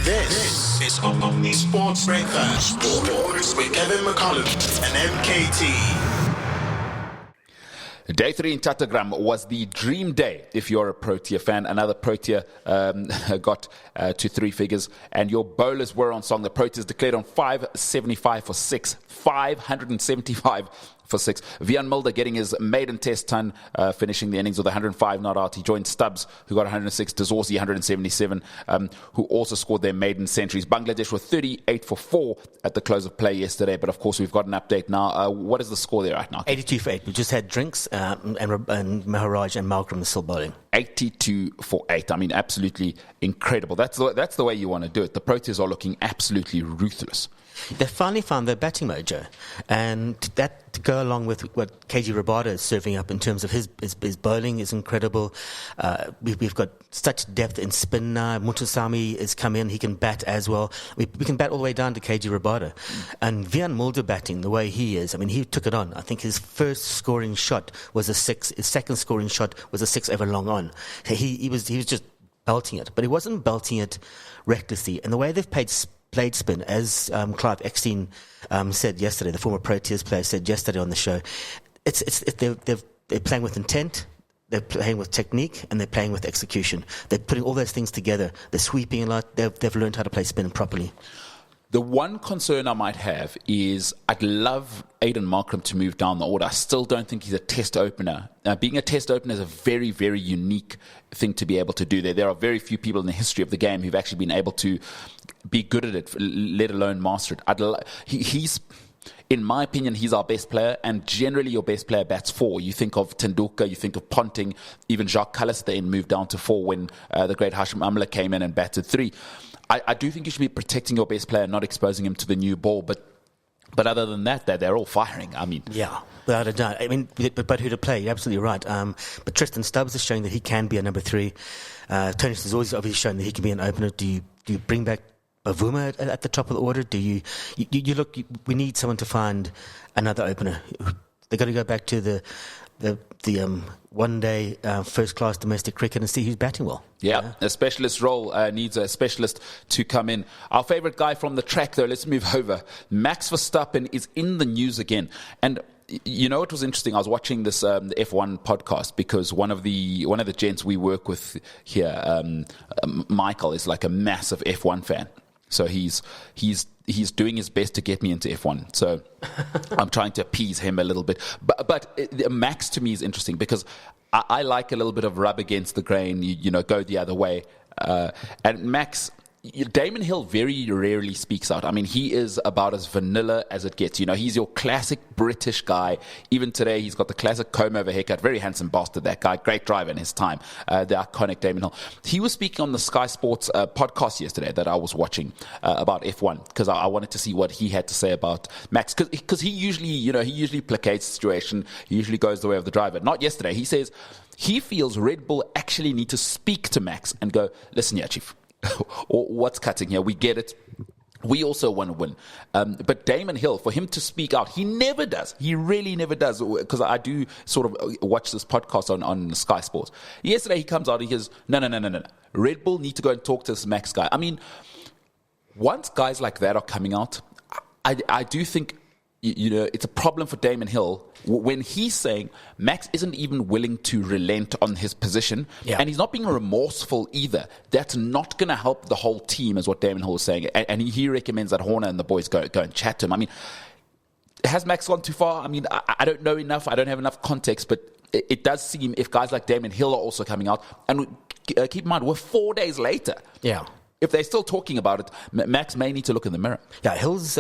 This is Omni Sports Breakfast. Sports with Kevin McCollum and MKT. Day 3 in Chattogram was the dream day if you're a Protea fan. Another Protea got to 3 figures, and your bowlers were on song. The Proteas declared on 575 for 6. 575 for 6. Wiaan Mulder getting his maiden test ton, finishing the innings with 105 not out. He joined Stubbs, who got 106, de Zorzi 177, who also scored their maiden centuries. Bangladesh were 38 for 4 at the close of play yesterday, but of course we've got an update now. What is the score there right now? 82 for 8. We just had drinks, and Maharaj and Malcolm are still bowling. 82 for 8. I mean, absolutely incredible. That's the way you want to do it. The Proteas are looking absolutely ruthless. They finally found their batting mojo, and that to go along with what KG Rabada is serving up in terms of his bowling is incredible. We've got such depth in spin now. Mutusami has come in; he can bat as well. We can bat all the way down to KG Rabada, and Wiaan Mulder batting the way he is. I mean, he took it on. I think his first scoring shot was a 6. His second scoring shot was a 6 over long on. He was just belting it, but he wasn't belting it recklessly. And the way they've played spin, as Clive Eckstein said yesterday, the former Proteas player said yesterday on the show, they're playing with intent, they're playing with technique, and they're playing with execution. They're putting all those things together. They're sweeping a lot. They've learned how to play spin properly. The one concern I might have is I'd love Aiden Markram to move down the order. I still don't think he's a test opener. Being a test opener is a very, very unique thing to be able to do there. There are very few people in the history of the game who've actually been able to be good at it, let alone master it. He's, in my opinion, he's our best player, and generally your best player bats 4. You think of Tendulkar, you think of Ponting, even Jacques Kallis then moved down to 4 when the great Hashim Amla came in and batted 3. I do think you should be protecting your best player, not exposing him to the new ball. But other than that, they're all firing. I mean, yeah, without a doubt. I mean, but who to play? You're absolutely right. But Tristan Stubbs is showing that he can be a number 3. Tony de Zorzi is obviously showing that he can be an opener. Do you bring back Bavuma at the top of the order? Do you look? We need someone to find another opener. They've got to go back to the one-day first-class domestic cricket and see who's batting well. Yeah, a specialist role needs a specialist to come in. Our favourite guy from the track, though, let's move over. Max Verstappen is in the news again. And you know, it was interesting. I was watching this the F1 podcast because one of the gents we work with here, Michael, is like a massive F1 fan. So he's doing his best to get me into F1. So I'm trying to appease him a little bit. But Max to me is interesting because I like a little bit of rub against the grain, you know, go the other way. And Max, Damon Hill very rarely speaks out. I mean, he is about as vanilla as it gets. You know, he's your classic British guy. Even today, he's got the classic comb-over haircut. Very handsome bastard, that guy. Great driver in his time. The iconic Damon Hill. He was speaking on the Sky Sports podcast yesterday that I was watching about F1 because I wanted to see what he had to say about Max. Because he usually placates the situation. He usually goes the way of the driver. Not yesterday. He says he feels Red Bull actually need to speak to Max and go, listen here, Chief. Or what's cutting here? We get it. We also want to win. But Damon Hill, for him to speak out, he never does. He really never does. Because I do sort of watch this podcast on Sky Sports. Yesterday he comes out, he goes, no. Red Bull need to go and talk to this Max guy. I mean, once guys like that are coming out, I do think, you know, it's a problem for Damon Hill when he's saying Max isn't even willing to relent on his position, and he's not being remorseful either. That's not going to help the whole team, is what Damon Hill was saying. And he recommends that Horner and the boys go and chat to him. I mean, has Max gone too far? I mean, I don't know enough. I don't have enough context, but it does seem if guys like Damon Hill are also coming out, and keep in mind, we're 4 days later. Yeah. If they're still talking about it, Max may need to look in the mirror. Yeah, Hill's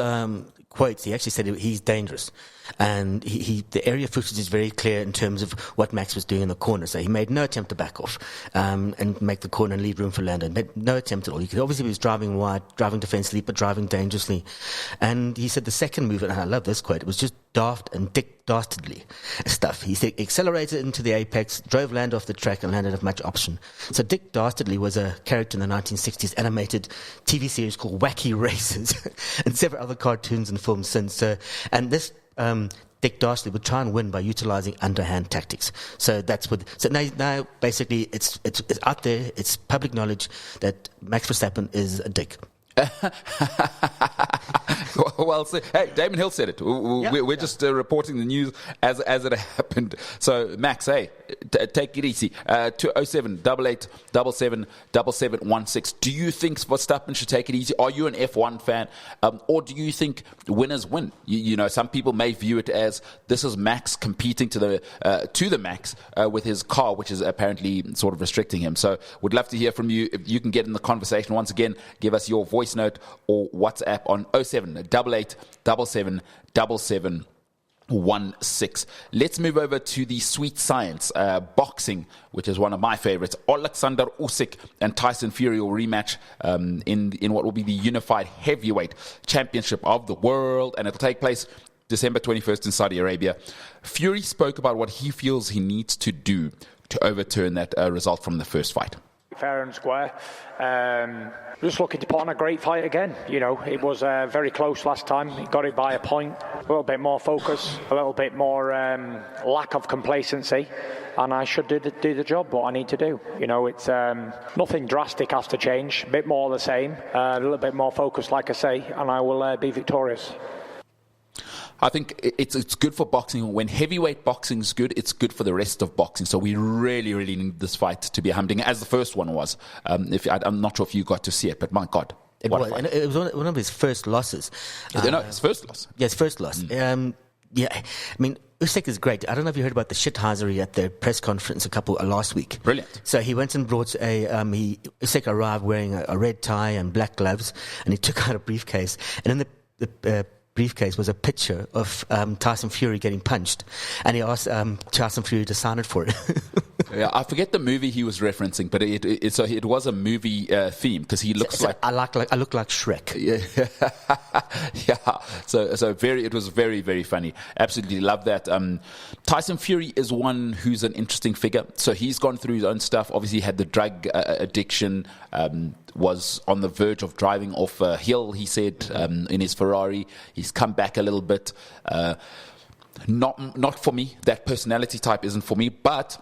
quotes, he actually said he's dangerous. And the area footage is very clear in terms of what Max was doing in the corner. So he made no attempt to back off and make the corner and leave room for Lando. Made no attempt at all. Obviously, he was driving wide, driving defensively, but driving dangerously. And he said the second move, and I love this quote, it was just daft and Dick Dastardly stuff. He said, accelerated into the apex, drove Lando off the track and landed at much option. So Dick Dastardly was a character in the 1960s animated TV series called Wacky Races and several other cartoons and films since. And this Dick Darcy would try and win by utilizing underhand tactics. So that's what. So now basically it's out there. It's public knowledge that Max Verstappen is a dick. Well, hey, Damon Hill said it. We're just reporting the news as it happened. So, Max, hey, take it easy. 207 88 77 7716. Do you think Verstappen should take it easy? Are you an F1 fan, or do you think winners win? You know, some people may view it as this is Max competing to the max with his car, which is apparently sort of restricting him. So, would love to hear from you. If you can get in the conversation once again, give us your voice note or WhatsApp on 07 88 77 7716. Let's move over to the sweet science, boxing, which is one of my favorites. Oleksandr Usyk and Tyson Fury will rematch in what will be the unified heavyweight championship of the world, and it'll take place December 21st in Saudi Arabia. Fury spoke about what he feels he needs to do to overturn that result from the first fight. Fair and square. Just looking to put on a great fight again. You know, it was very close last time. He got it by a point. A little bit more focus, a little bit more lack of complacency, and I should do the job, what I need to do. You know, it's nothing drastic has to change. A bit more the same. A little bit more focus, like I say, and I will be victorious. I think it's good for boxing. When heavyweight boxing is good, it's good for the rest of boxing. So we really, really need this fight to be humdinger, as the first one was. I'm not sure if you got to see it, but my God. It was one of his first losses. His first loss. Yes, first loss. I mean, Usyk is great. I don't know if you heard about the shithousery at the press conference last week. Brilliant. So he went and brought Usyk arrived wearing a red tie and black gloves, and he took out a briefcase, and in the briefcase was a picture of Tyson Fury getting punched, and he asked Tyson Fury to sign it for it. Yeah, I forget the movie he was referencing, but it was a movie theme, because he looks like I look like Shrek. Yeah. So it was very, very funny. Absolutely love that. Tyson Fury is one who's an interesting figure. So he's gone through his own stuff. Obviously, he had the drug addiction. Was on the verge of driving off a hill, he said, in his Ferrari. He's come back a little bit. Not for me. That personality type isn't for me, but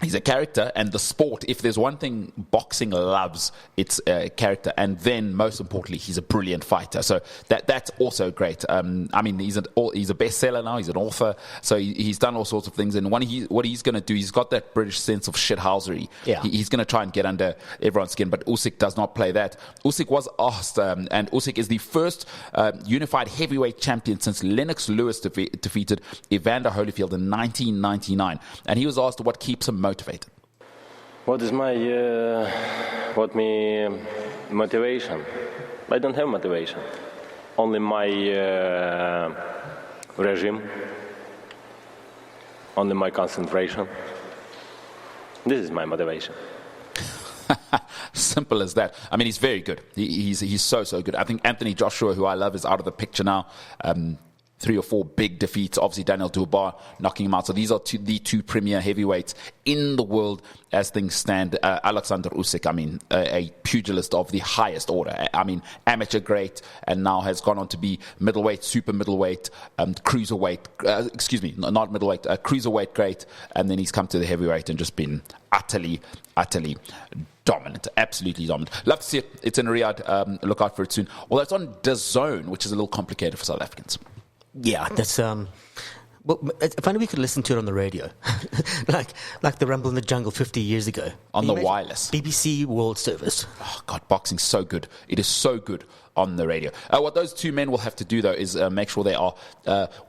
he's a character, and the sport, if there's one thing boxing loves, it's character. And then, most importantly, he's a brilliant fighter. So that's also great. I mean, he's a bestseller now. He's an author. So he's done all sorts of things. And what he's going to do, he's got that British sense of shithousery. Yeah. He's going to try and get under everyone's skin. But Usyk does not play that. Usyk was asked, and Usyk is the first unified heavyweight champion since Lennox Lewis defeated Evander Holyfield in 1999. And he was asked what keeps him motivated. What is my motivation? I don't have motivation. Only my regime. Only my concentration. This is my motivation. Simple as that. I mean, he's very good. He's so good. I think Anthony Joshua, who I love, is out of the picture now. 3 or 4 big defeats. Obviously, Daniel Dubois knocking him out. So these are the two premier heavyweights in the world as things stand. Oleksandr Usyk, I mean, a pugilist of the highest order. I mean, amateur great, and now has gone on to be middleweight, super middleweight, cruiserweight, not middleweight, cruiserweight great. And then he's come to the heavyweight and just been utterly dominant, absolutely dominant. Love to see it. It's in Riyadh. Look out for it soon. Although it's on DAZN, which is a little complicated for South Africans. Yeah, that's well, if only we could listen to it on the radio, like the Rumble in the Jungle 50 years ago on the wireless BBC World Service. Oh God, boxing's so good. It is so good on the radio. What those two men will have to do though is make sure they are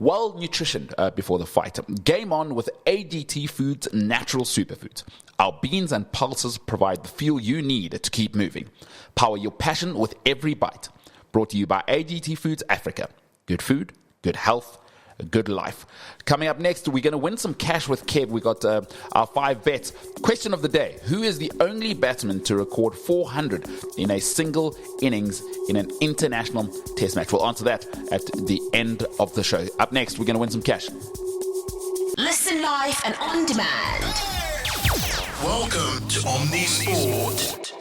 well nutritioned before the fight. Game on with ADT Foods natural superfoods. Our beans and pulses provide the fuel you need to keep moving. Power your passion with every bite. Brought to you by ADT Foods Africa. Good food, good health, a good life. Coming up next, we're going to win some cash with Kev. We got our 5 bets. Question of the day: who is the only batsman to record 400 in a single innings in an international test match? We'll answer that at the end of the show. Up next, we're going to win some cash. Listen live and on demand. Welcome to Omni Sport.